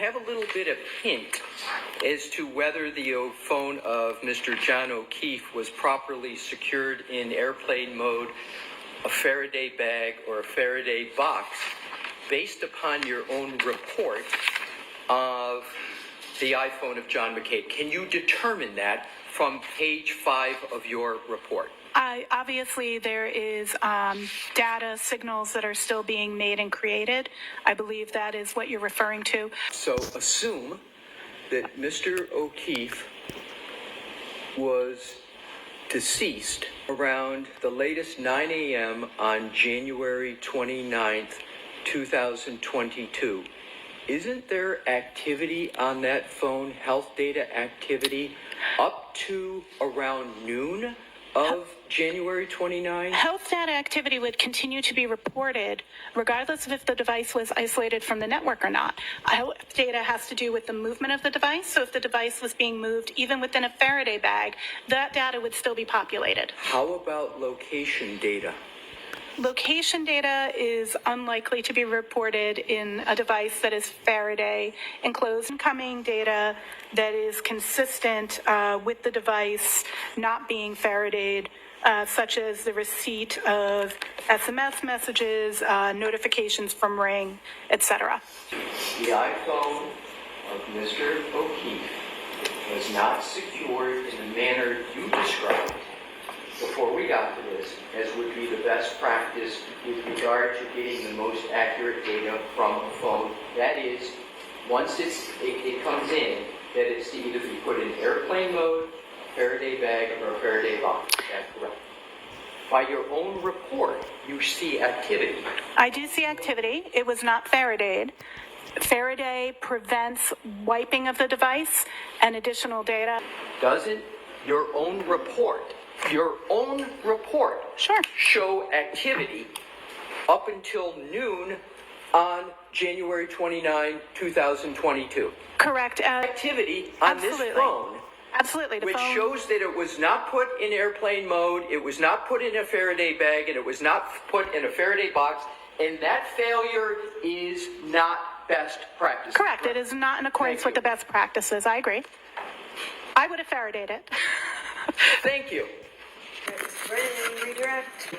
have a little bit of hint as to whether the phone of Mr. John O'Keefe was properly secured in airplane mode, a Faraday bag, or a Faraday box, based upon your own report of the iPhone of John McCabe? Can you determine that from page 5 of your report? Obviously, there is data signals that are still being made and created. I believe that is what you're referring to. So assume that Mr. O'Keefe was deceased around the latest 9 a.m. on January 29th, 2022. Isn't there activity on that phone, health data activity, up to around noon of January 29th? Health data activity would continue to be reported regardless of if the device was isolated from the network or not. Health data has to do with the movement of the device, so if the device was being moved even within a Faraday bag, that data would still be populated. How about location data? Location data is unlikely to be reported in a device that is Faraday enclosed. Incoming data that is consistent with the device not being Faradayed, such as the receipt of SMS messages, notifications from Ring, etc. The iPhone of Mr. O'Keefe was not secured in the manner you described before we got to this, as would be the best practice with regard to getting the most accurate data from a phone. That is, once it comes in, that it's to either be put in airplane mode, a Faraday bag, or a Faraday box. That's correct. By your own report, you see activity. I do see activity. It was not Faradayed. Faraday prevents wiping of the device and additional data. Doesn't your own report Sure. show activity up until noon on January 29, 2022? Correct. Activity on this phone, Absolutely. The which phone shows that it was not put in airplane mode, it was not put in a Faraday bag, and it was not put in a Faraday box, and that failure is not best practice. Correct. It is not in accordance with the best practices. I agree. I would have Faradayed it. Thank you. Ready, redirect.